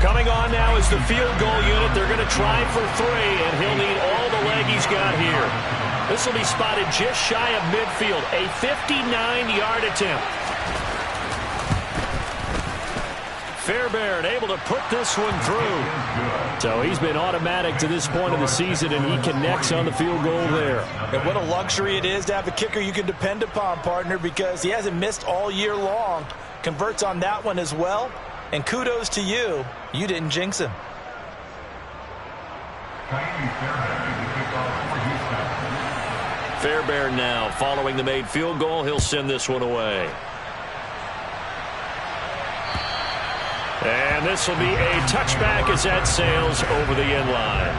coming on now is the field goal unit. They're going to try for 3, and he'll need all the leg he's got here. This will be spotted just shy of midfield, a 59-yard attempt. Fairbairn able to put this one through. So he's been automatic to this point of the season, and he connects on the field goal there. And what a luxury it is to have a kicker you can depend upon, partner, because he hasn't missed all year long. Converts on that one as well. And kudos to you. You didn't jinx him. Fairbairn now following the made field goal. He'll send this one away. And this will be a touchback as that sails over the end line.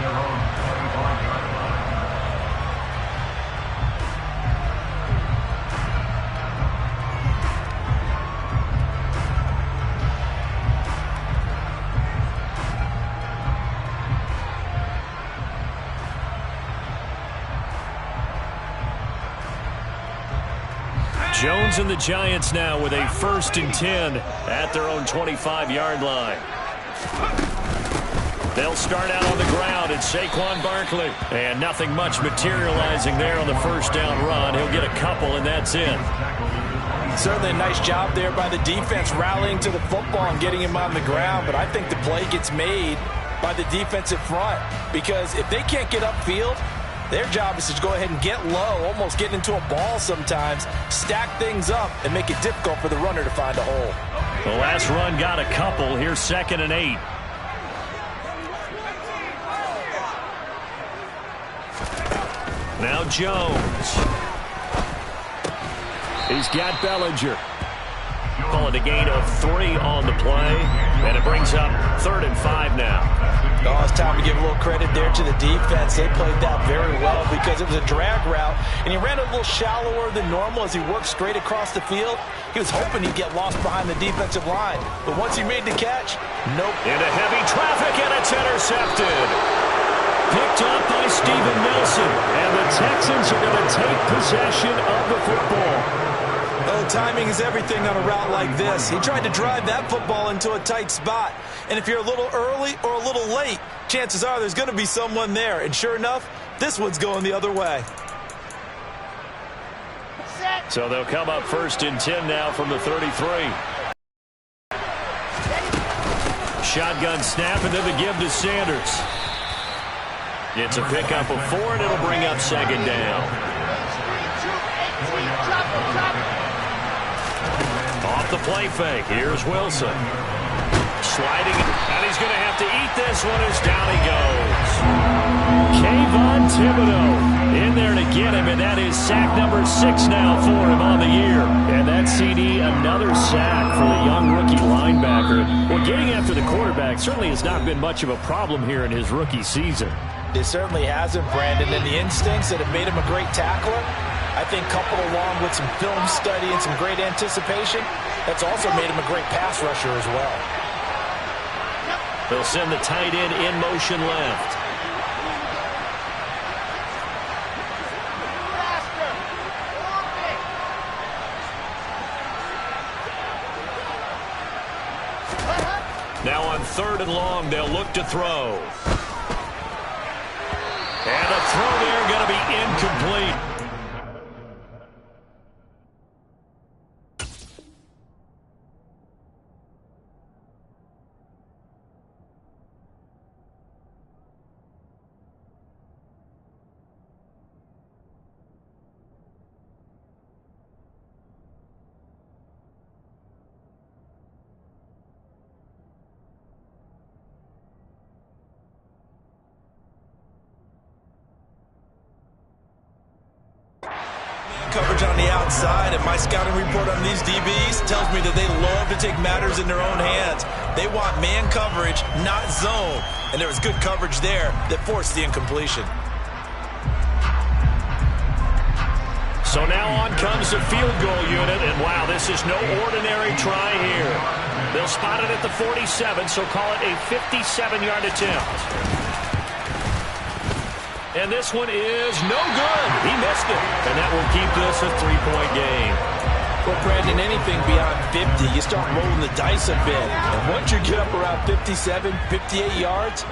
Jones and the Giants now with a 1st and 10 at their own 25-yard line. They'll start out on the ground at Saquon Barkley. And nothing much materializing there on the first down run. He'll get a couple, and that's it. Certainly a nice job there by the defense rallying to the football and getting him on the ground. But I think the play gets made by the defensive front, because if they can't get upfield, their job is to go ahead and get low, almost get into a ball sometimes, stack things up, and make it difficult for the runner to find a hole. The last run got a couple. Here's 2nd and 8. Now Jones. He's got Bellinger. Call it a gain of 3 on the play, and it brings up 3rd and 5 now. Oh, it's time to give a little credit there to the defense. They played that very well because it was a drag route, and he ran a little shallower than normal as he worked straight across the field. He was hoping he'd get lost behind the defensive line, but once he made the catch, nope. Into heavy traffic, and it's intercepted. Picked up by Steven Nelson, and the Texans are going to take possession of the football. Oh, timing is everything on a route like this. He tried to drive that football into a tight spot. And if you're a little early or a little late, chances are there's going to be someone there. And sure enough, this one's going the other way. So they'll come up 1st and 10 now from the 33. Shotgun snap, and then the give to Sanders. It's a pickup of 4, and it'll bring up 2nd down. Off the play fake. Here's Wilson. Sliding, and he's going to have to eat this one as down he goes. Kayvon Thibodeaux in there to get him, and that is sack number 6 now for him on the year. And that CD, another sack for the young rookie linebacker. Well, getting after the quarterback certainly has not been much of a problem here in his rookie season. It certainly hasn't, Brandon, and the instincts that have made him a great tackler, I think coupled along with some film study and some great anticipation, that's also made him a great pass rusher as well. They'll send the tight end in motion left. Now on 3rd and long, they'll look to throw. And a throw there going to be incomplete. Coverage on the outside, and my scouting report on these DBs tells me that they love to take matters in their own hands. They want man coverage, not zone, and there was good coverage there that forced the incompletion. So now on comes the field goal unit, and wow, this is no ordinary try here. They'll spot it at the 47, so call it a 57-yard attempt. And this one is no good. He missed it. And that will keep this a 3-point game. Well, Brandon, anything beyond 50, you start rolling the dice a bit. And once you get up around 57, 58 yards,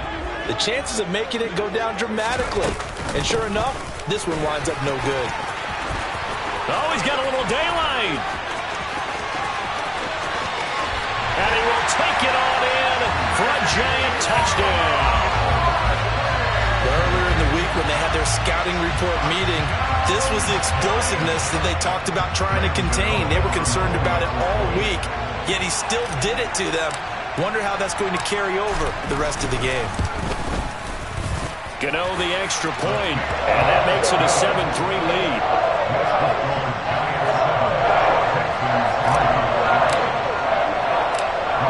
the chances of making it go down dramatically. And sure enough, this one winds up no good. Oh, he's got a little daylight. And he will take it on in for a giant touchdown. Earlier in the week when they had their scouting report meeting, this was the explosiveness that they talked about trying to contain. They were concerned about it all week, yet he still did it to them. Wonder how that's going to carry over the rest of the game. Gano the extra point, and that makes it a 7-3 lead.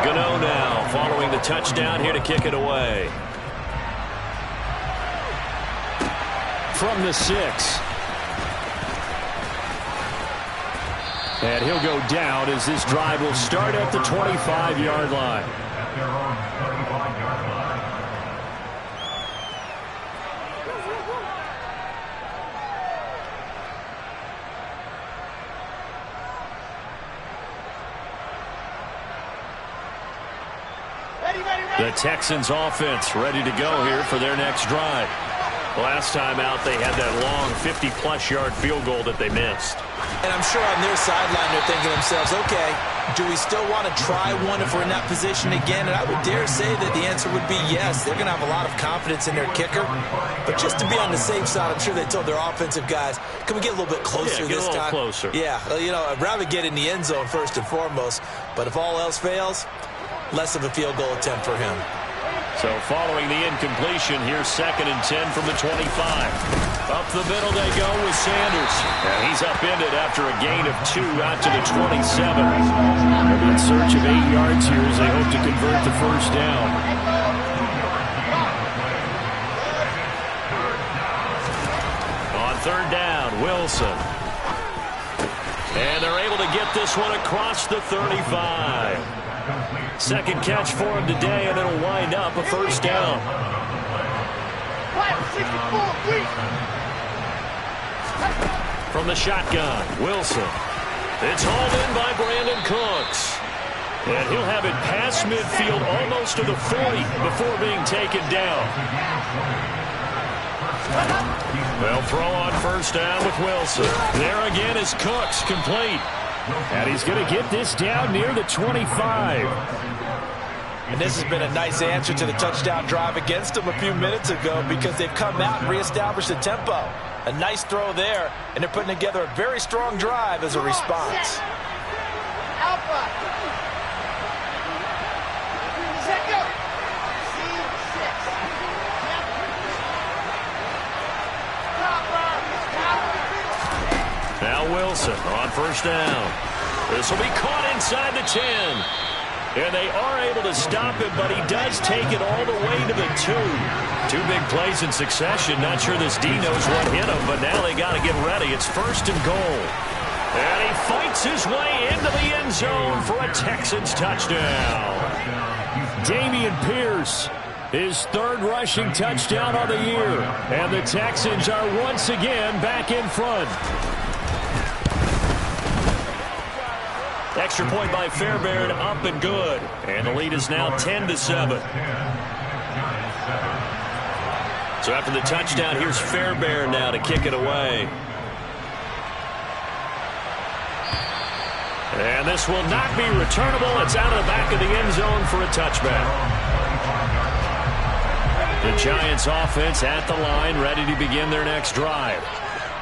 Gano now following the touchdown here to kick it away. From the 6. And he'll go down as this drive will start at the 25-yard line. The Texans offense ready to go here for their next drive. Last time out, they had that long 50-plus yard field goal that they missed. And I'm sure on their sideline, they're thinking to themselves, okay, do we still want to try one if we're in that position again? And I would dare say that the answer would be yes. They're going to have a lot of confidence in their kicker. But just to be on the safe side, I'm sure they told their offensive guys, can we get a little bit closer this time? Closer. Yeah, you know, I'd rather get in the end zone first and foremost. But if all else fails, less of a field goal attempt for him. So following the incompletion, here's 2nd and 10 from the 25. Up the middle they go with Sanders. And he's upended after a gain of 2 out to the 27. They'll be in search of 8 yards here as they hope to convert the first down. On 3rd down, Wilson. And they're able to get this one across the 35. Second catch for him today, and it'll wind up a first down. From the shotgun, Wilson. It's hauled in by Brandon Cooks. And he'll have it past midfield almost to the 40 before being taken down. They'll throw on first down with Wilson. There again is Cooks, complete. And he's going to get this down near the 25. And this has been a nice answer to the touchdown drive against them a few minutes ago because they've come out and reestablished the tempo. A nice throw there, and they're putting together a very strong drive as a response. Alpha. Second. Now Wilson on first down. This will be caught inside the 10. And they are able to stop him, but he does take it all the way to the 2. 2 big plays in succession. Not sure this D knows what hit him, but now they got to get ready. It's 1st and goal. And he fights his way into the end zone for a Texans touchdown. Dameon Pierce, his 3rd rushing touchdown of the year. And the Texans are once again back in front. Extra point by Fairbairn, up and good. And the lead is now 10-7. So after the touchdown, here's Fairbairn now to kick it away. And this will not be returnable. It's out of the back of the end zone for a touchback. The Giants offense at the line, ready to begin their next drive.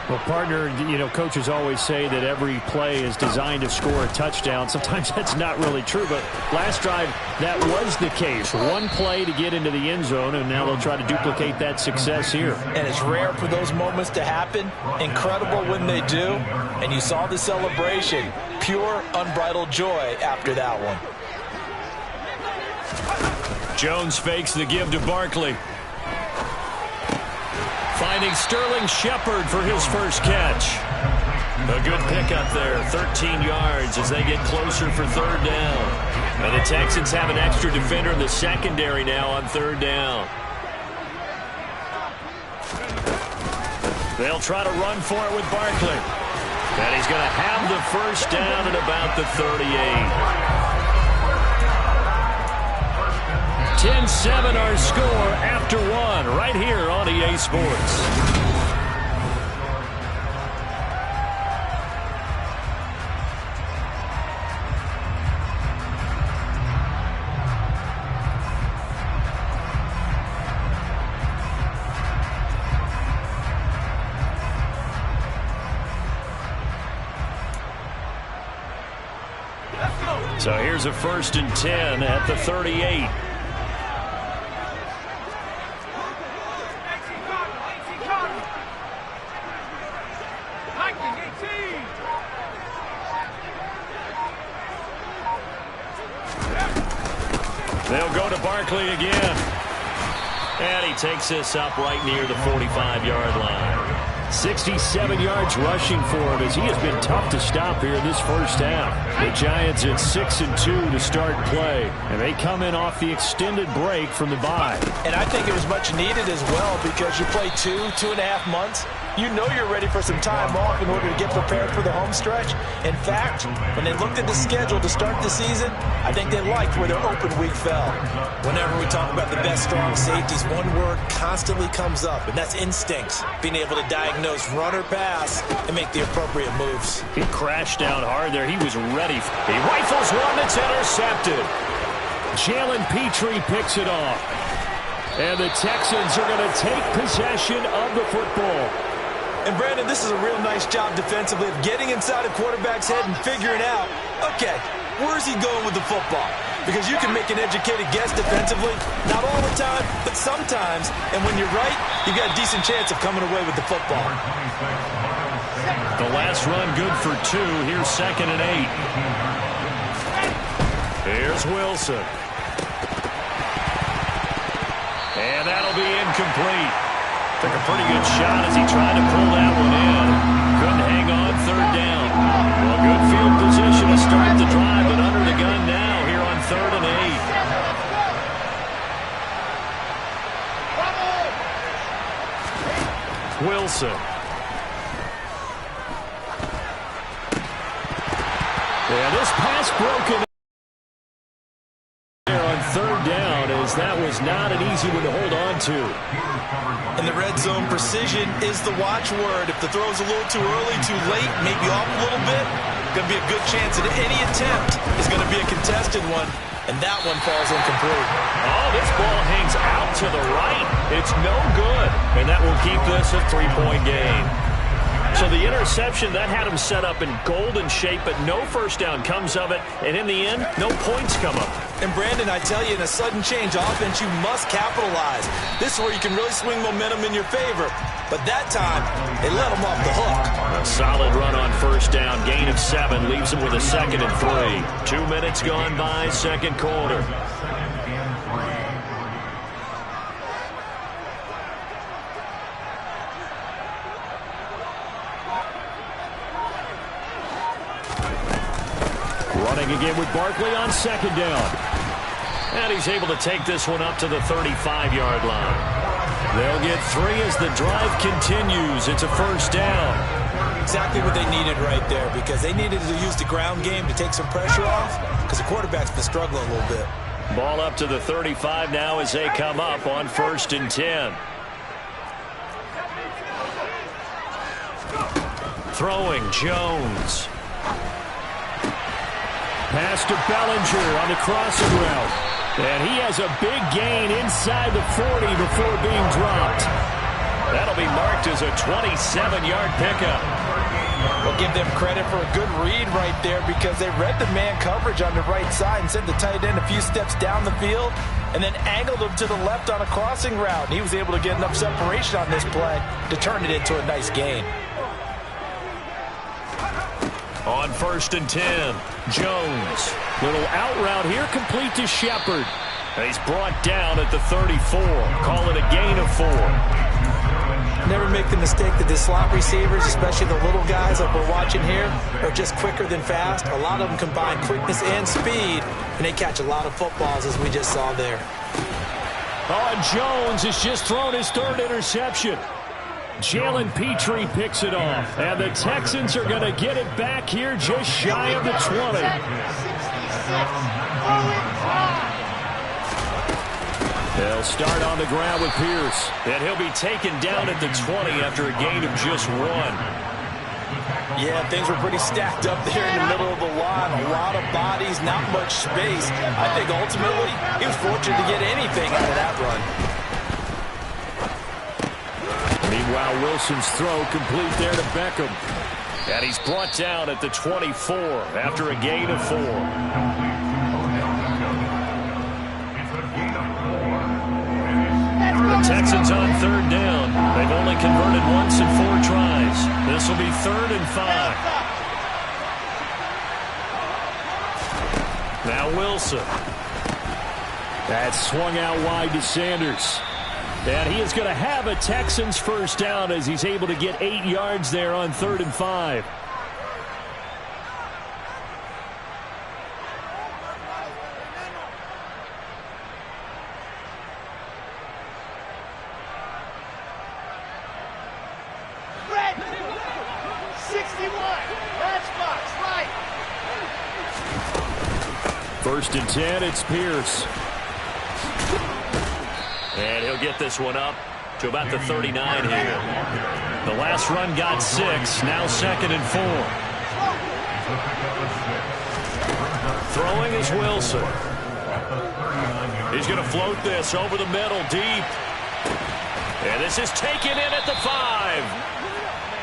Well, partner, you know, coaches always say that every play is designed to score a touchdown. Sometimes that's not really true, but last drive, that was the case. One play to get into the end zone, and now they'll try to duplicate that success here. And it's rare for those moments to happen. Incredible when they do. And you saw the celebration. Pure, unbridled joy after that one. Jones fakes the give to Barkley. Finding Sterling Shepard for his first catch. A good pickup there, 13 yards as they get closer for 3rd down. And the Texans have an extra defender in the secondary now on 3rd down. They'll try to run for it with Barkley. And he's going to have the first down at about the 38. 10-7 our score after one right here on EA Sports. So here's a 1st and 10 at the 38. They'll go to Barkley again. And he takes this up right near the 45-yard line. 67 yards rushing for him as he has been tough to stop here in this first half. The Giants at 6-2 to start play, and they come in off the extended break from the bye. And I think it was much needed as well because you play 2.5 months. You know you're ready for some time off in order to get prepared for the home stretch. In fact, when they looked at the schedule to start the season, I think they liked where their open week fell. Whenever we talk about the best strong safeties, one word constantly comes up, and that's instincts. Being able to diagnose run or pass and make the appropriate moves. He crashed down hard there. He was ready. He rifles one that's intercepted. Jalen Petrie picks it off. And the Texans are going to take possession of the football. And, Brandon, this is a real nice job defensively of getting inside a quarterback's head and figuring out, okay, where's he going with the football? Because you can make an educated guess defensively, not all the time, but sometimes. And when you're right, you've got a decent chance of coming away with the football. The last run good for 2. Here's 2nd and 8. Here's Wilson. And that'll be incomplete. Took a pretty good shot as he tried to pull that one in. Couldn't hang on 3rd down. Well, good field position to start the drive, but under the gun now here on 3rd and 8. Wilson. Yeah, this pass broken there on 3rd down as that was not an easy one to hold on to. In the red zone, precision is the watchword. If the throw's a little too early, too late, maybe off a little bit, going to be a good chance that any attempt is going to be a contested one, and that one falls incomplete. Oh, this ball hangs out to the right. It's no good, and that will keep this a 3-point game. So the interception, that had him set up in golden shape, but no first down comes of it. And in the end, no points come of it. And, Brandon, I tell you, in a sudden change offense, you must capitalize. This is where you can really swing momentum in your favor. But that time, they let him off the hook. A solid run on first down. Gain of 7 leaves him with a 2nd and 3. 2 minutes gone by, 2nd quarter. Running again with Barkley on 2nd down. And he's able to take this one up to the 35-yard line. They'll get 3 as the drive continues. It's a first down. Exactly what they needed right there because they needed to use the ground game to take some pressure off because the quarterback's been struggling a little bit. Ball up to the 35 now as they come up on 1st and 10. Throwing Jones. Pass to Bellinger on the crossing route. And he has a big gain inside the 40 before being dropped. That'll be marked as a 27-yard pickup. We'll give them credit for a good read right there because they read the man coverage on the right side and sent the tight end a few steps down the field and then angled him to the left on a crossing route. And he was able to get enough separation on this play to turn it into a nice gain. On 1st and 10, Jones. Little out route here, complete to Shepard. He's brought down at the 34. Call it a gain of 4. Never make the mistake that the slot receivers, especially the little guys like we're watching here, are just quicker than fast. A lot of them combine quickness and speed, and they catch a lot of footballs, as we just saw there. Oh, and Jones has just thrown his 3rd interception. Jalen Petrie picks it off. And the Texans are going to get it back here just shy of the 20. They'll start on the ground with Pierce. And he'll be taken down at the 20 after a gain of just 1. Yeah, things were pretty stacked up there in the middle of the line. A lot of bodies, not much space. I think ultimately he was fortunate to get anything out of that run. Meanwhile, Wilson's throw complete there to Beckham. And he's brought down at the 24 after a gain of 4. The Texans on 3rd down. They've only converted once in 4 tries. This will be 3rd and 5. Now Wilson. That's swung out wide to Sanders. And he is going to have a Texans first down as he's able to get 8 yards there on 3rd and 5. Red 61. Matchbox right. 1st and 10, it's Pierce. And he'll get this one up to about the 39 here. The last run got 6. Now 2nd and 4. Throwing is Wilson. He's going to float this over the middle deep. And this is taken in at the 5.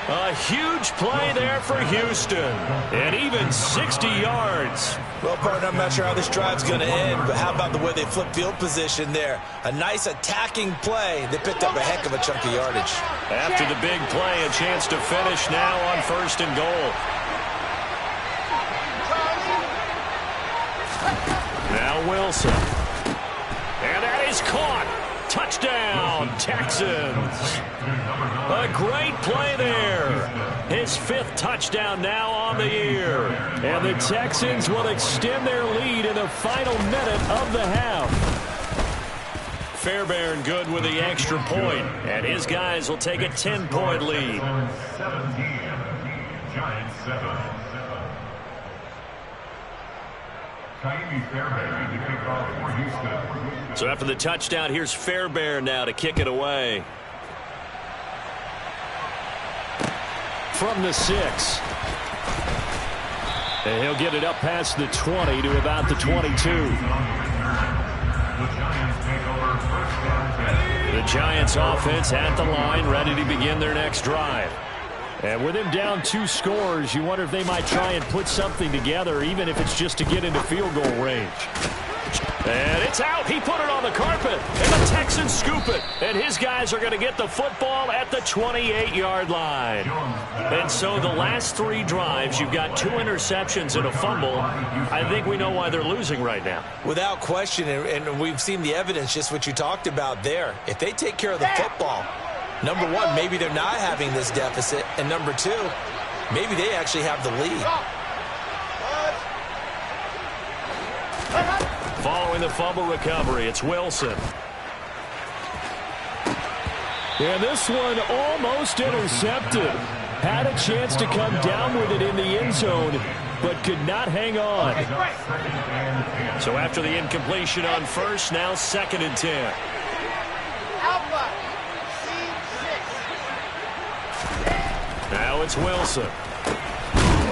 A huge play there for Houston. And even 60 yards. Well, partner, I'm not sure how this drive's going to end, but how about the way they flip field position there? A nice attacking play. They picked up a heck of a chunk of yardage. After the big play, a chance to finish now on 1st and goal. Now Wilson. And that is caught. Touchdown, Texans. A great play there. His 5th touchdown now on the year. And the Texans will extend their lead in the final minute of the half. Fairbairn good with the extra point, and his guys will take a 10-point lead. Giants 7. Fairbairn to kick off for Houston. So after the touchdown, here's Fairbairn now to kick it away. From the 6. And he'll get it up past the 20 to about the 22. The Giants offense at the line, ready to begin their next drive. And with him down 2 scores, you wonder if they might try and put something together, even if it's just to get into field goal range. And it's out. He put it on the carpet. And the Texans scoop it. And his guys are going to get the football at the 28-yard line. And so the last 3 drives, you've got 2 interceptions and a fumble. I think we know why they're losing right now. Without question, and we've seen the evidence, just what you talked about there. If they take care of the football, number 1, maybe they're not having this deficit. And number 2, maybe they actually have the lead. Following the fumble recovery, it's Wilson. And this one almost intercepted. Had a chance to come down with it in the end zone, but could not hang on. So after the incompletion on 1st, now 2nd and 10. Alpha C6. Now it's Wilson.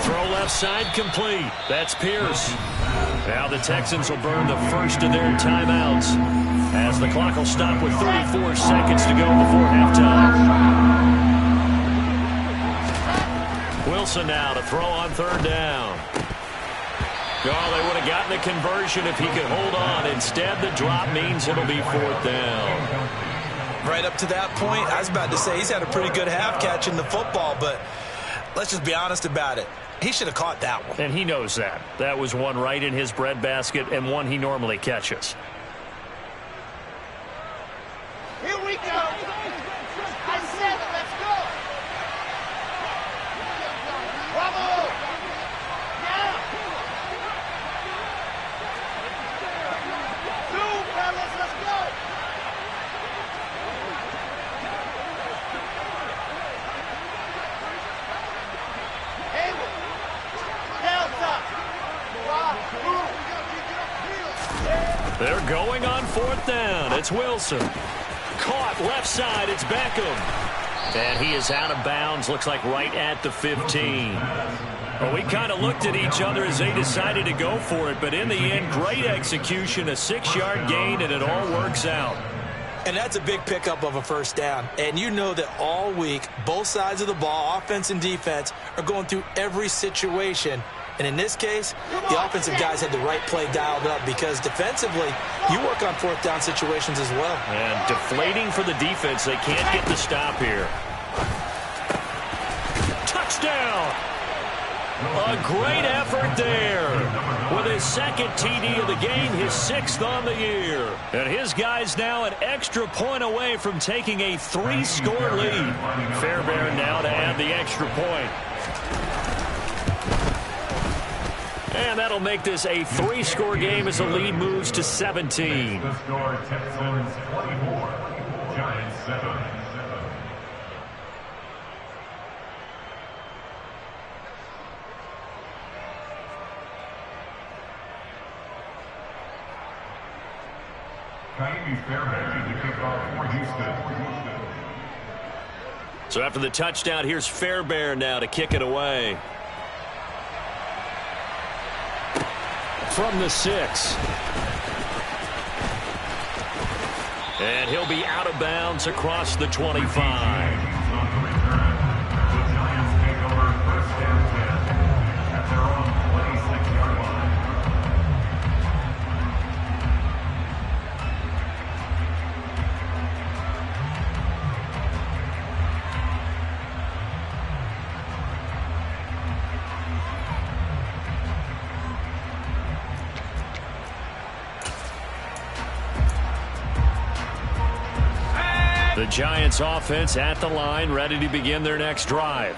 Throw left side complete. That's Pierce. Now the Texans will burn the first of their timeouts as the clock will stop with 34 seconds to go before halftime. Wilson now to throw on 3rd down. Oh, they would have gotten the conversion if he could hold on. Instead, the drop means it'll be 4th down. Right up to that point, I was about to say he's had a pretty good half catching the football, but let's just be honest about it. He should have caught that one. And he knows that. That was one right in his breadbasket and one he normally catches. Here we go. I said it. Let's go. Bravo. Now. 2, fellas. Let's go. They're going on 4th down. It's Wilson. Caught left side. It's Beckham. And he is out of bounds. Looks like right at the 15. Well, we kind of looked at each other as they decided to go for it. But in the end, great execution, a 6-yard gain, and it all works out. And that's a big pickup of a first down. And you know that all week, both sides of the ball, offense and defense, are going through every situation. And in this case, the offensive guys had the right play dialed up because defensively, you work on 4th down situations as well. And deflating for the defense. They can't get the stop here. Touchdown! A great effort there. With his 2nd TD of the game, his 6th on the year. And his guys now an extra point away from taking a 3-score lead. Fairbairn now to add the extra point. And that'll make this a 3-score game as the lead moves to 17. The score, Texans 24, Giants 7. Ka'imi Fairbairn to kick off for Houston. So after the touchdown, here's Fairbairn now to kick it away. From the 6. And he'll be out of bounds across the 25. On the return, the Giants take over 1st and 10 at their own 26-yard line. The Giants offense at the line, ready to begin their next drive.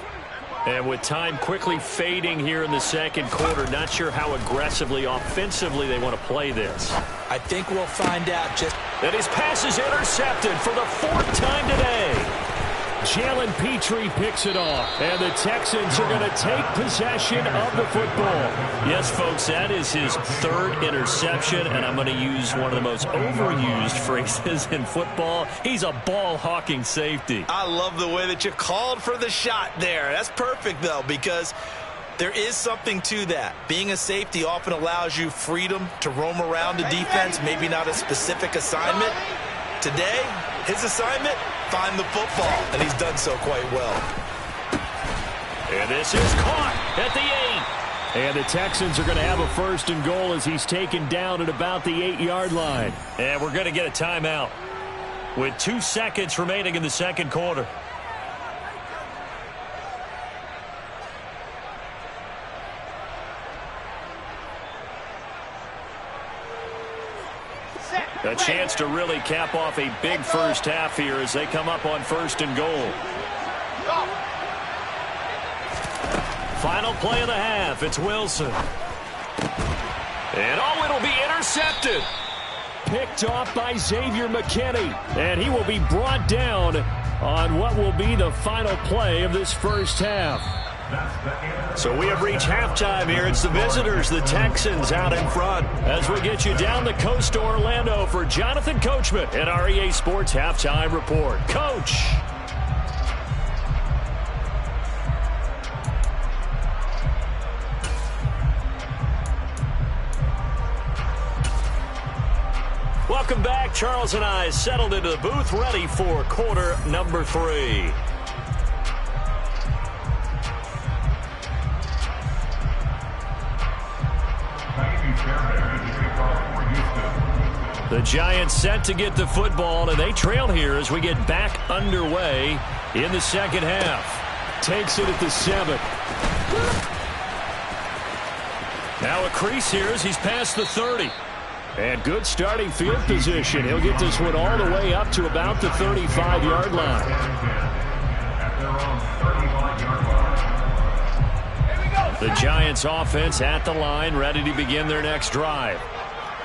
And with time quickly fading here in the 2nd quarter, not sure how aggressively, offensively they want to play this. I think we'll find out just... And his pass is intercepted for the 4th time today. Jalen Petrie picks it off. And the Texans are going to take possession of the football. Yes, folks, that is his 3rd interception, and I'm going to use one of the most overused phrases in football. He's a ball-hawking safety. I love the way that you called for the shot there. That's perfect, though, because there is something to that. Being a safety often allows you freedom to roam around the defense, maybe not a specific assignment. Today, his assignment, find the football, and he's done so quite well. And this is caught at the 8. And the Texans are going to have a 1st and goal as he's taken down at about the 8-yard line. And we're going to get a timeout with 2 seconds remaining in the 2nd quarter. A chance to really cap off a big first half here as they come up on 1st and goal. Final play of the half. It's Wilson. And oh, it'll be intercepted. Picked off by Xavier McKinney. And he will be brought down on what will be the final play of this first half. So we have reached halftime here. It's the visitors, the Texans, out in front. As we get you down the coast to Orlando for Jonathan Coachman at our EA Sports Halftime Report. Coach. Welcome back. Charles and I settled into the booth, ready for quarter number 3. The Giants set to get the football, and they trail here as we get back underway in the 2nd half. Takes it at the 7. Now a crease here as he's past the 30. And good starting field position. He'll get this one all the way up to about the 35-yard line. The Giants offense at the line, ready to begin their next drive.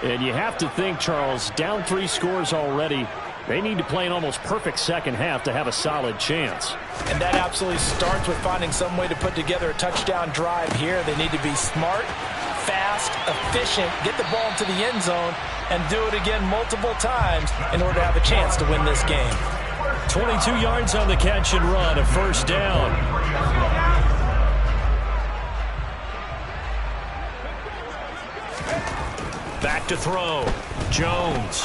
And you have to think, Charles, down 3 scores already. They need to play an almost perfect second half to have a solid chance. And that absolutely starts with finding some way to put together a touchdown drive here. They need to be smart, fast, efficient, get the ball into the end zone, and do it again multiple times in order to have a chance to win this game. 22 yards on the catch and run, a first down. Back to throw. Jones.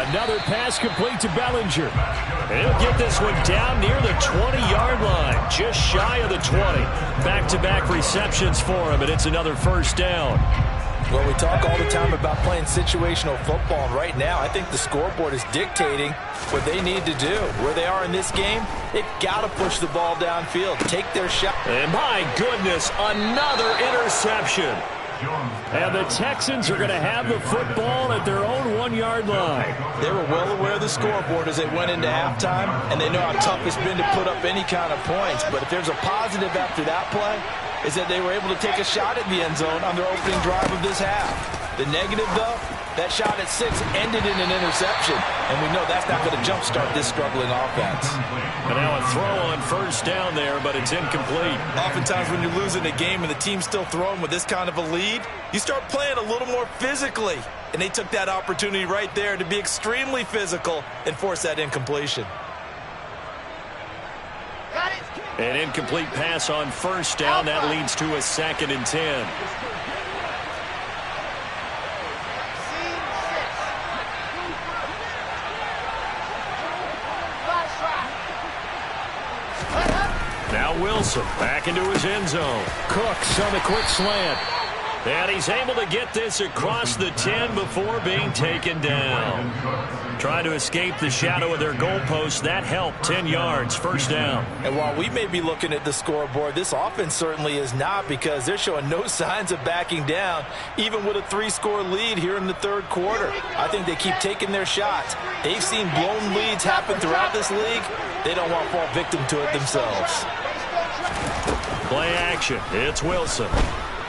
Another pass complete to Bellinger. And he'll get this one down near the 20-yard line, just shy of the 20. Back-to-back receptions for him, and it's another first down. Well, we talk all the time about playing situational football, and right now I think the scoreboard is dictating what they need to do. Where they are in this game, they've got to push the ball downfield, take their shot. And my goodness, another interception. And the Texans are going to have the football at their own 1-yard line. They were well aware of the scoreboard as they went into halftime, and they know how tough it's been to put up any kind of points. But if there's a positive after that play, is that they were able to take a shot at the end zone on their opening drive of this half. The negative, though, that shot at 6 ended in an interception, and we know that's not going to jumpstart this struggling offense. And now a throw on first down there, but it's incomplete. Oftentimes when you're losing a game and the team's still throwing with this kind of a lead, you start playing a little more physically, and they took that opportunity right there to be extremely physical and force that incompletion. An incomplete pass on first down. That leads to a 2nd and 10. Now Wilson back into his end zone. Cooks on the quick slant. And he's able to get this across the 10 before being taken down. Trying to escape the shadow of their goalpost. That helped. 10 yards, first down. And while we may be looking at the scoreboard, this offense certainly is not, because they're showing no signs of backing down, even with a 3-score lead here in the third quarter. I think they keep taking their shots. They've seen blown leads happen throughout this league. They don't want to fall victim to it themselves. Play action. It's Wilson.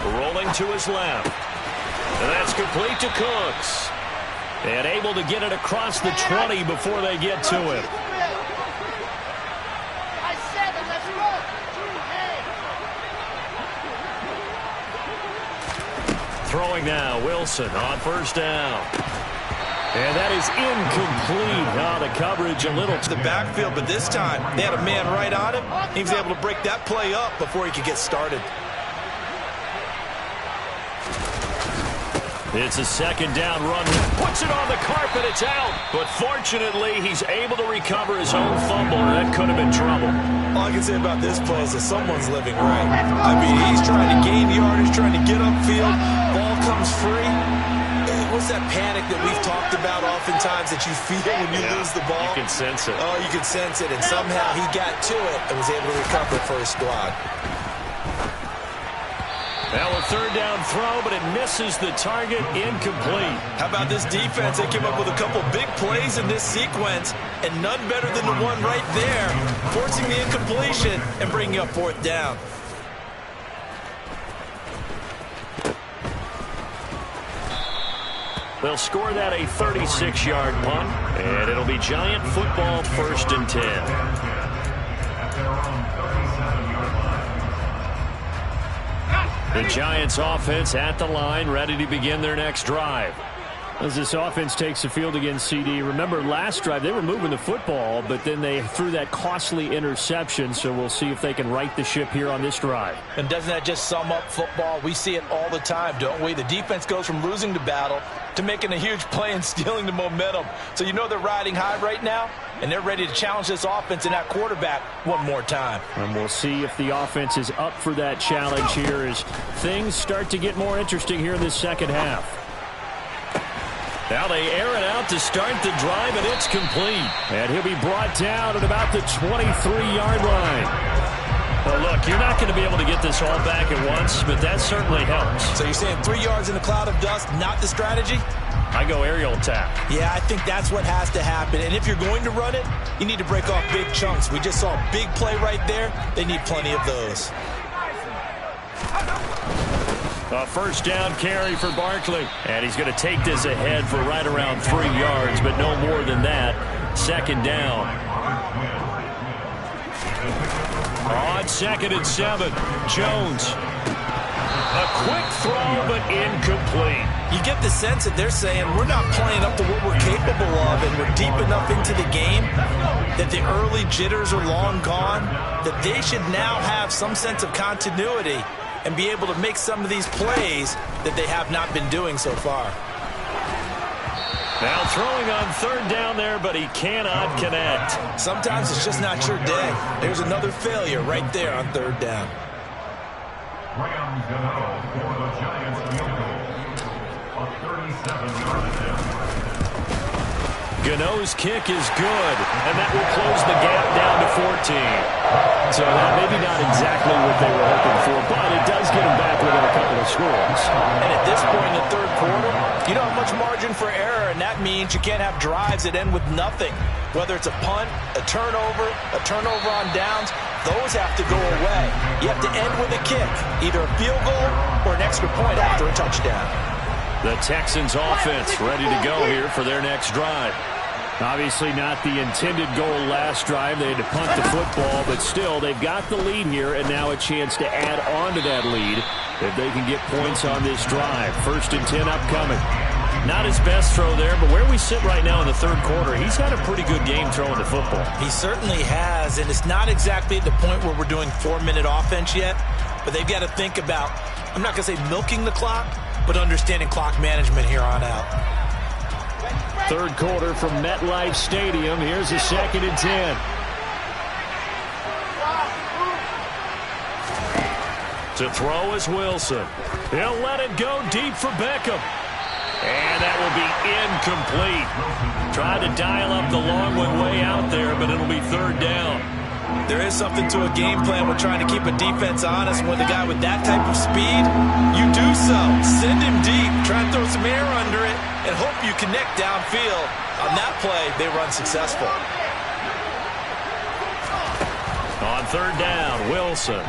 Rolling to his left. And that's complete to Cooks. And able to get it across the 20 before they get to it. I said it, let's go. Hey. Throwing now, Wilson on first down. And that is incomplete. Now the coverage a little To the backfield, but this time they had a man right on him. He was able to break that play up before he could get started. It's a 2nd down run. Puts it on the carpet. It's out. But fortunately, he's able to recover his own fumble. That could have been trouble. All I can say about this play is that someone's living right. I mean, he's trying to gain yardage, trying to get upfield. Ball comes free. What's that panic that we've talked about oftentimes that you feel when you lose the ball? You can sense it. Oh, you can sense it. And somehow he got to it and was able to recover for his squad. Now a 3rd down throw, but it misses the target, incomplete. How about this defense? They came up with a couple big plays in this sequence, and none better than the one right there, forcing the incompletion and bringing up 4th down. They'll score that a 36-yard punt, and it'll be Giant football, 1st and 10. The Giants offense at the line, ready to begin their next drive. As this offense takes the field against CD, remember last drive they were moving the football, but then they threw that costly interception, so we'll see if they can right the ship here on this drive. And doesn't that just sum up football? We see it all the time, don't we? The defense goes from losing the battle to making a huge play and stealing the momentum. So you know they're riding high right now, and they're ready to challenge this offense and that quarterback one more time. And we'll see if the offense is up for that challenge here as things start to get more interesting here in this second half. Now they air it out to start the drive, and it's complete. And he'll be brought down at about the 23-yard line. Well, look, you're not going to be able to get this all back at once, but that certainly helps. So you're saying 3 yards in a cloud of dust, not the strategy? I go aerial attack. Yeah, I think that's what has to happen. And if you're going to run it, you need to break off big chunks. We just saw a big play right there. They need plenty of those. A 1st down carry for Barkley. And he's going to take this ahead for right around 3 yards, but no more than that. 2nd down. On 2nd and 7, Jones. A quick throw, but incomplete. You get the sense that they're saying we're not playing up to what we're capable of, and we're deep enough into the game that the early jitters are long gone, that they should now have some sense of continuity and be able to make some of these plays that they have not been doing so far. Now throwing on third down there, but he cannot connect. Sometimes it's just not your day. There's another failure right there on third down. Graham Gano for the Giants field goal. A 37-yard attempt. Gano's kick is good, and that will close the gap down to 14. So that maybe not exactly what they were hoping for, but it does get them back within a couple of scores. And at this point in the third quarter, you don't have much margin for error, and that means you can't have drives that end with nothing. Whether it's a punt, a turnover on downs, those have to go away. You have to end with a kick, either a field goal or an extra point after a touchdown. The Texans offense ready to go here for their next drive. Obviously not the intended goal last drive. They had to punt the football, but still they've got the lead here, and now a chance to add on to that lead if they can get points on this drive. 1st and 10 upcoming. Not his best throw there, but where we sit right now in the third quarter, he's had a pretty good game throwing the football. He certainly has, and it's not exactly at the point where we're doing 4-minute offense yet, but they've got to think about, I'm not going to say milking the clock, but understanding clock management here on out. Third quarter from MetLife Stadium. Here's a 2nd and 10. To throw is Wilson. He'll let it go deep for Beckham. And that will be incomplete. Tried to dial up the long one way out there, but it'll be third down. There is something to a game plan with trying to keep a defense honest. With a guy with that type of speed, you do so. Send him deep, try and throw some air under it, and hope you connect downfield. On that play, they were unsuccessful. On third down, Wilson.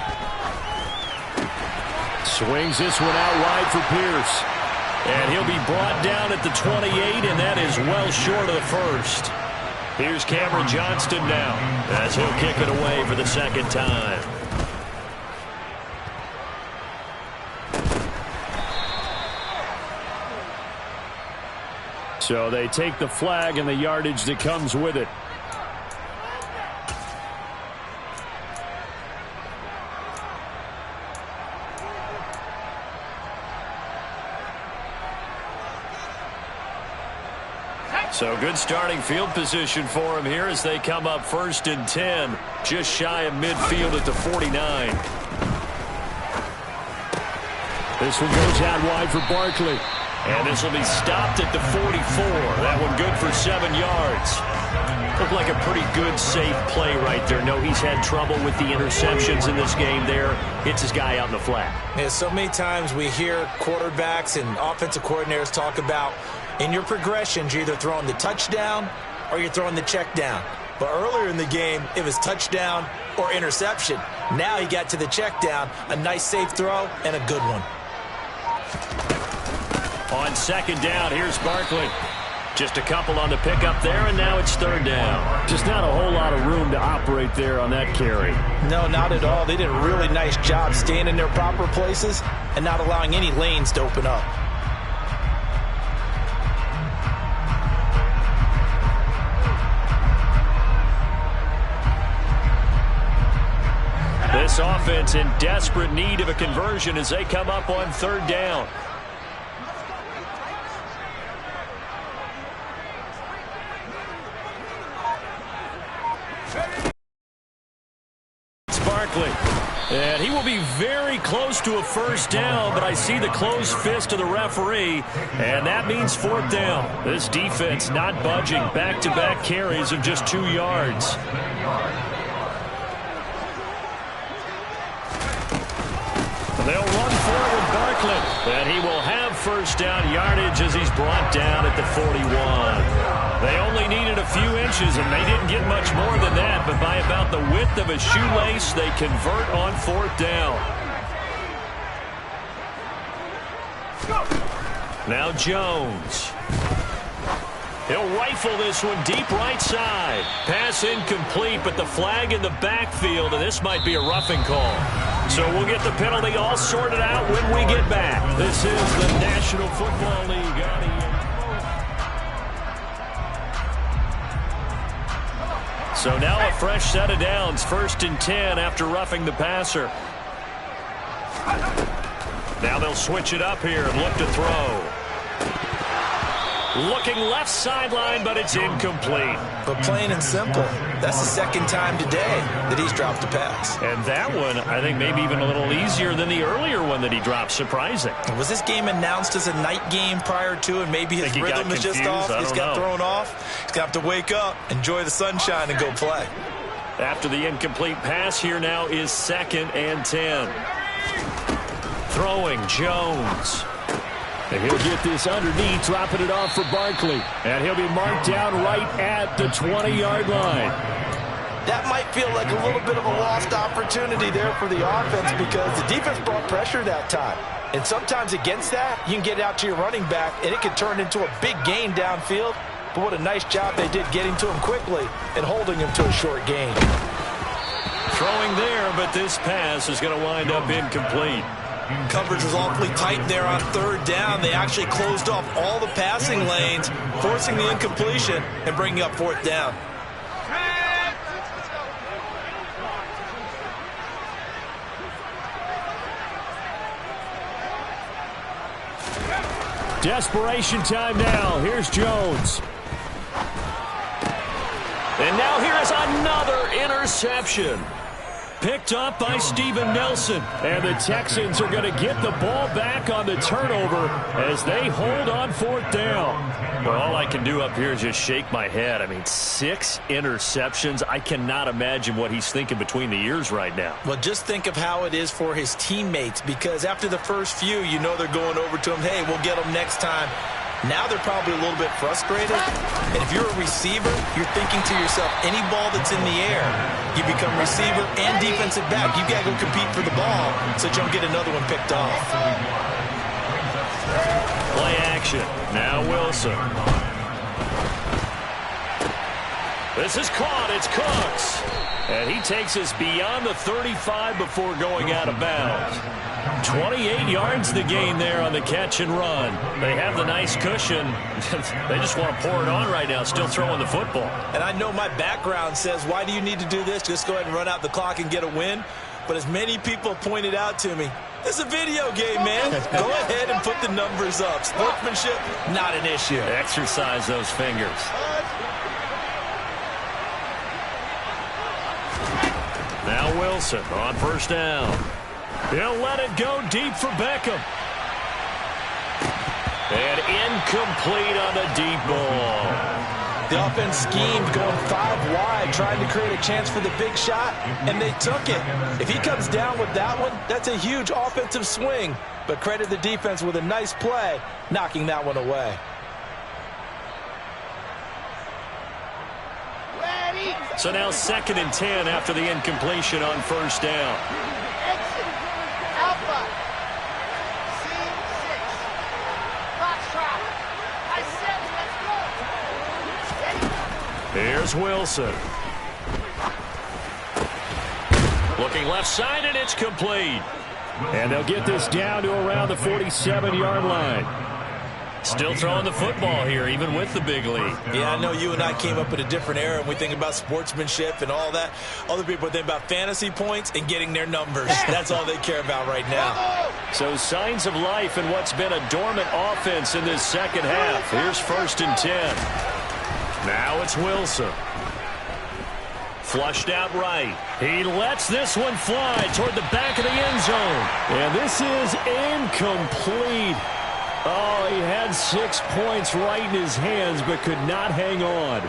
Swings this one out wide for Pierce. And he'll be brought down at the 28, and that is well short of the first. Here's Cameron Johnston now as he'll kick it away for the second time. So they take the flag and the yardage that comes with it. So good starting field position for him here as they come up 1st and 10, just shy of midfield at the 49. This one goes out wide for Barkley. And this will be stopped at the 44. That one good for 7 yards. Looked like a pretty good, safe play right there. No, he's had trouble with the interceptions in this game there. Hits his guy out in the flat. Yeah, so many times we hear quarterbacks and offensive coordinators talk about in your progressions, you're either throwing the touchdown or you're throwing the check down. But earlier in the game, it was touchdown or interception. Now he got to the check down, a nice safe throw, and a good one. On second down, here's Barkley. Just a couple on the pickup there, and now it's third down. Just not a whole lot of room to operate there on that carry. No, not at all. They did a really nice job staying in their proper places and not allowing any lanes to open up. This offense in desperate need of a conversion as they come up on third down. It's Barkley. And he will be very close to a first down, but I see the closed fist of the referee, and that means fourth down. This defense not budging. Back-to-back carries of just 2 yards. They'll run forward Barkley, and he will have first down yardage as he's brought down at the 41. They only needed a few inches, and they didn't get much more than that, but by about the width of a shoelace, they convert on fourth down. Now Jones. He'll rifle this one deep right side. Pass incomplete, but the flag in the backfield, and this might be a roughing call. So So we'll get the penalty all sorted out when we get back. This is the National Football League on So now a fresh set of downs, 1st and 10 after roughing the passer. Now they'll switch it up here and look to throw. Looking left sideline, but it's incomplete. But plain and simple, that's the 2nd time today that he's dropped a pass. And that one, I think, maybe even a little easier than the earlier one that he dropped. Surprising. Was this game announced as a night game prior to, and maybe his rhythm is just off? He's got thrown off. He's got to wake up, enjoy the sunshine, and go play. After the incomplete pass, here now is 2nd and 10. Throwing Jones. And he'll get this underneath, dropping it off for Barkley. And he'll be marked down right at the 20-yard line. That might feel like a little bit of a lost opportunity there for the offense because the defense brought pressure that time. And sometimes against that, you can get out to your running back, and it can turn into a big gain downfield. But what a nice job they did getting to him quickly and holding him to a short gain. Throwing there, but this pass is going to wind up incomplete. Coverage was awfully tight there on 3rd down. They actually closed off all the passing lanes, forcing the incompletion and bringing up 4th down. Desperation time now. Here's Jones. And now here is another interception. Picked up by Steven Nelson. And the Texans are going to get the ball back on the turnover as they hold on 4th down. Well, all I can do up here is just shake my head. I mean, 6 interceptions. I cannot imagine what he's thinking between the ears right now. Well, just think of how it is for his teammates, because after the first few, you know they're going over to him, hey, we'll get them next time. Now they're probably a little bit frustrated. And if you're a receiver, you're thinking to yourself, any ball that's in the air, you become receiver and defensive back. You've got to go compete for the ball so that you don't get another one picked off. Play action. Now Wilson. This is caught. It's Cooks. And he takes us beyond the 35 before going out of bounds. 28 yards the gain there on the catch and run. They have the nice cushion. They just want to pour it on right now, still throwing the football. And I know my background says, why do you need to do this? Just go ahead and run out the clock and get a win. But as many people pointed out to me, this is a video game, man. Go ahead and put the numbers up. Sportsmanship, not an issue. Exercise those fingers. Now Wilson on 1st down. He'll let it go deep for Beckham. And incomplete on the deep ball. The offense schemed going 5 wide, trying to create a chance for the big shot, and they took it. If he comes down with that one, that's a huge offensive swing. But credit the defense with a nice play, knocking that one away. So now 2nd and 10 after the incompletion on 1st down. Exit. Alpha. C6. Foxtrot. I said let's go. Steady. Here's Wilson. Looking left side, and it's complete. And they'll get this down to around the 47-yard line. Still throwing the football here, even with the big lead. Yeah, I know you and I came up in a different era, and we think about sportsmanship and all that. Other people think about fantasy points and getting their numbers. That's all they care about right now. So signs of life in what's been a dormant offense in this 2nd half. Here's 1st and 10. Now it's Wilson. Flushed out right. He lets this one fly toward the back of the end zone. And this is incomplete. Oh, he had 6 points right in his hands, but could not hang on.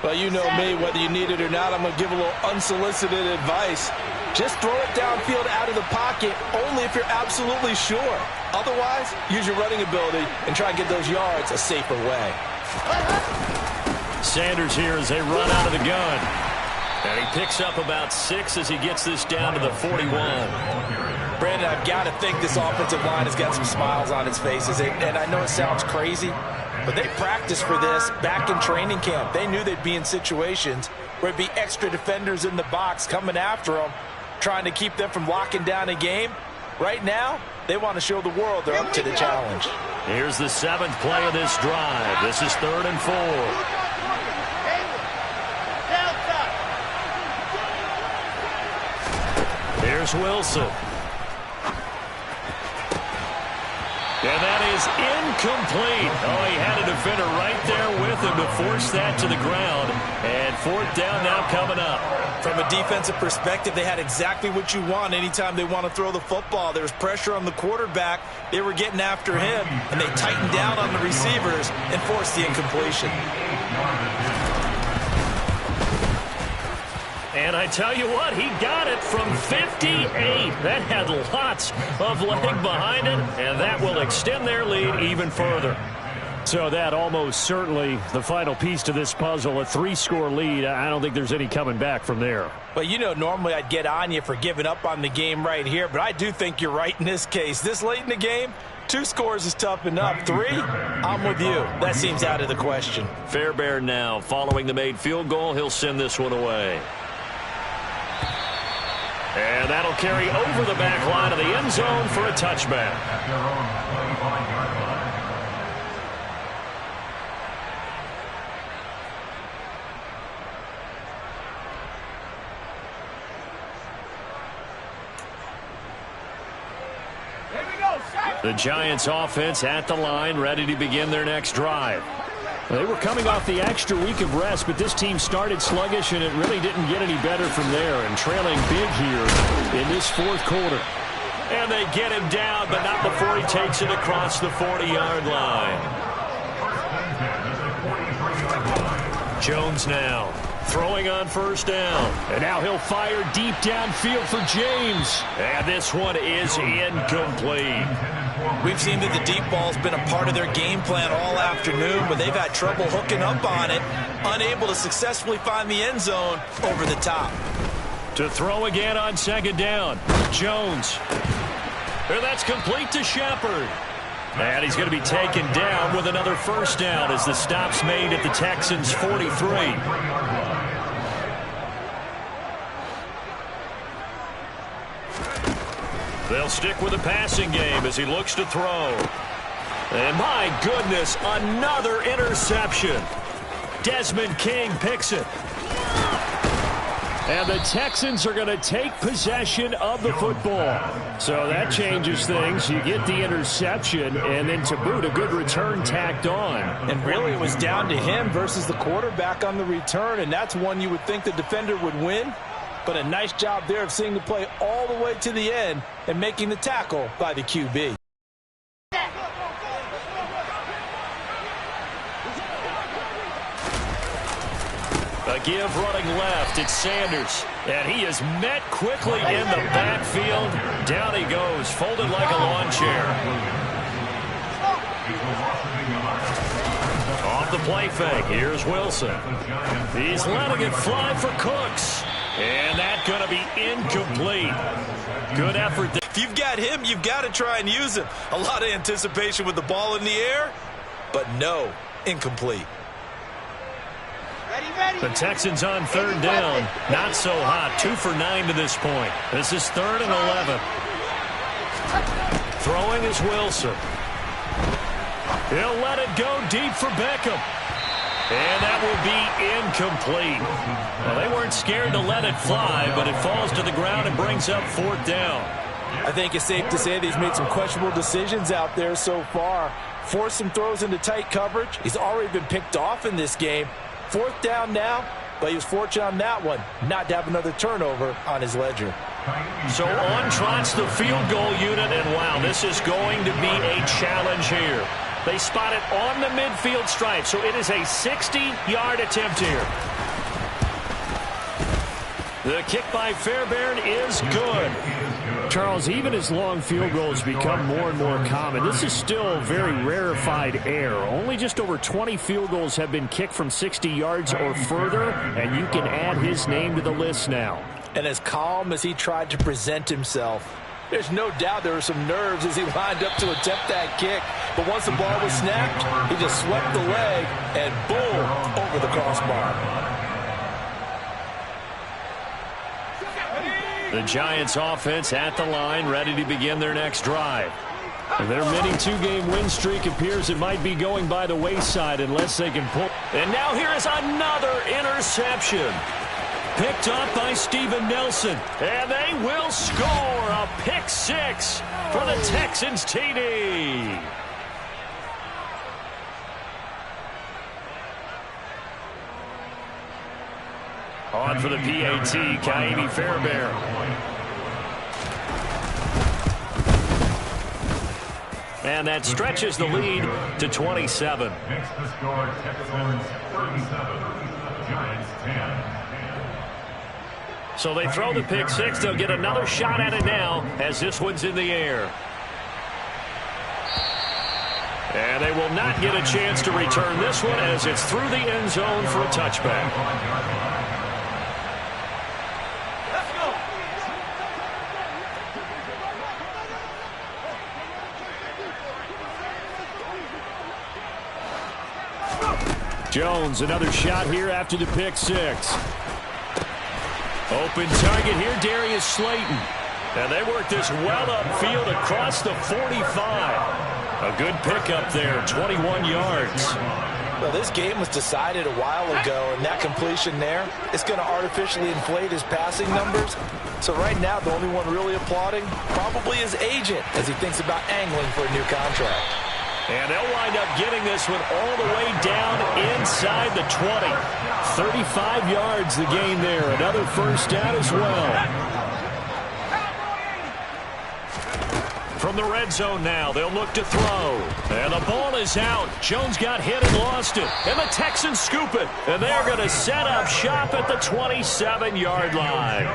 Well, you know me, whether you need it or not, I'm going to give a little unsolicited advice. Just throw it downfield out of the pocket, only if you're absolutely sure. Otherwise, use your running ability and try and get those yards a safer way. Sanders here as they run out of the gun. And he picks up about 6 as he gets this down to the 41. Brandon, I've got to think this offensive line has got some smiles on its faces. And I know it sounds crazy, but they practiced for this back in training camp. They knew they'd be in situations where it'd be extra defenders in the box coming after them. trying to keep them from locking down a game. Right now, they want to show the world they're up to the challenge. Here's the 7th play of this drive. This is 3rd and 4. Here's Wilson. And that is incomplete. Oh, he had a defender right there with him to force that to the ground. And 4th down now coming up. From a defensive perspective, they had exactly what you want anytime they want to throw the football. There was pressure on the quarterback. They were getting after him, and they tightened down on the receivers and forced the incompletion. And I tell you what, he got it from 58. That had lots of leg behind it, and that will extend their lead even further. So that almost certainly the final piece to this puzzle, a 3-score lead. I don't think there's any coming back from there. Well, you know, normally I'd get on you for giving up on the game right here, but I do think you're right in this case. This late in the game, 2 scores is tough enough. 3, I'm with you. That seems out of the question. Fairbairn now following the made field goal. He'll send this one away. And that'll carry over the back line of the end zone for a touchback. At their own 25-yard line. The Giants offense at the line, ready to begin their next drive. They were coming off the extra week of rest, but this team started sluggish, and it really didn't get any better from there, and trailing big here in this 4th quarter. And they get him down, but not before he takes it across the 40-yard line. Jones now throwing on 1st down. And now he'll fire deep downfield for James. And this one is incomplete. We've seen that the deep ball's been a part of their game plan all afternoon, but they've had trouble hooking up on it, unable to successfully find the end zone over the top. To throw again on 2nd down. Jones. And that's complete to Shepard. And he's going to be taken down with another 1st down as the stop's made at the Texans' 43. They'll stick with the passing game as he looks to throw. And my goodness, another interception. Desmond King picks it. And the Texans are going to take possession of the football. So that changes things. You get the interception, and then to boot, a good return tacked on. And really, it was down to him versus the quarterback on the return, and that's one you would think the defender would win. But a nice job there of seeing the play all the way to the end and making the tackle by the QB. A give running left. It's Sanders. And he is met quickly in the backfield. Down he goes, folded like a lawn chair. Off the play fake. Here's Wilson. He's letting it fly for Cooks. And that's going to be incomplete. Good effort there. If you've got him, you've got to try and use him. A lot of anticipation with the ball in the air, but no, incomplete. The Texans on 3rd down. Not so hot. 2 for 9 to this point. This is 3rd and 11. Throwing is Wilson. He'll let it go deep for Beckham. And that will be incomplete. Well, they weren't scared to let it fly, but it falls to the ground and brings up 4th down. I think it's safe to say that he's made some questionable decisions out there so far. Forced some throws into tight coverage. He's already been picked off in this game. 4th down now, but he was fortunate on that one not to have another turnover on his ledger. So on trots the field goal unit, and wow, this is going to be a challenge here. They spot it on the midfield stripe, so it is a 60-yard attempt here. The kick by Fairbairn is good. Charles, even as long field goals become more and more common, this is still very rarefied air. Only just over 20 field goals have been kicked from 60 yards or further, and you can add his name to the list now. And as calm as he tried to present himself, there's no doubt there were some nerves as he lined up to attempt that kick. But once the ball was snapped, he just swept the leg and boom, over the crossbar. The Giants offense at the line, ready to begin their next drive. And their mini two-game win streak appears it might be going by the wayside unless they can pull. And now here is another interception. Picked up by Steven Nelson. And they will score a pick six for the Texans TD. On for the PAT, Kaimi Fairbairn. And that stretches the lead to 27. Makes the score Texans 37, Giants 10. So they throw the pick six. They'll get another shot at it now as this one's in the air. And they will not get a chance to return this one as it's through the end zone for a touchback. Jones, another shot here after the pick six. Open target here, Darius Slayton. And they work this well upfield across the 45. A good pickup there, 21 yards. Well, this game was decided a while ago, and that completion there, it's going to artificially inflate his passing numbers. So right now, the only one really applauding probably his agent as he thinks about angling for a new contract. And they'll wind up getting this one all the way down inside the 20. 35 yards the gain there. Another first down as well. From the red zone now, they'll look to throw. And the ball is out. Jones got hit and lost it. And the Texans scoop it. And they're going to set up shop at the 27-yard line.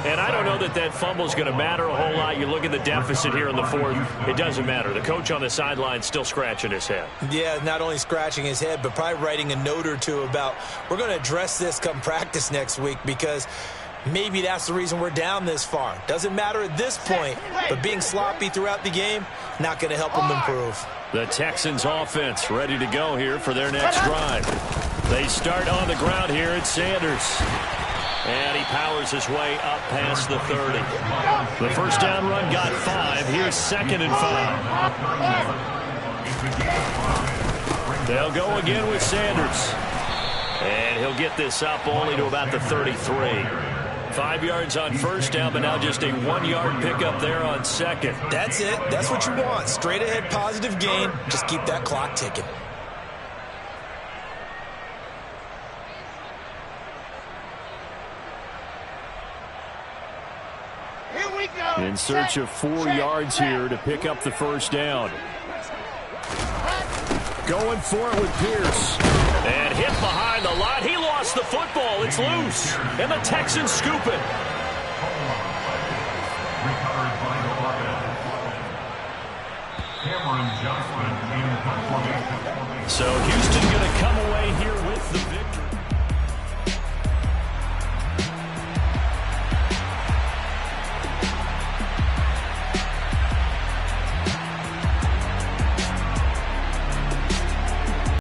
And I don't know that that fumble is going to matter a whole lot. You look at the deficit here in the fourth. It doesn't matter. The coach on the sideline still scratching his head. Yeah, not only scratching his head, but probably writing a note or two about we're going to address this come practice next week because maybe that's the reason we're down this far. Doesn't matter at this point, but being sloppy throughout the game, not going to help them improve. The Texans offense ready to go here for their next drive. They start on the ground here at Sanders. And he powers his way up past the 30. The first down run got 5. Here's 2nd and 5. They'll go again with Sanders. And he'll get this up only to about the 33. 5 yards on first down, but now just a 1-yard pickup there on second. That's it. That's what you want. Straight ahead positive gain. Just keep that clock ticking. Here we go. In search of 4 yards here to pick up the first down. Going for it with Pierce. And hit behind the line. He lost the football. It's loose. And the Texans scoop it. Recovered by the offense. Cameron Johnson in good formation. So Houston going to come away here with the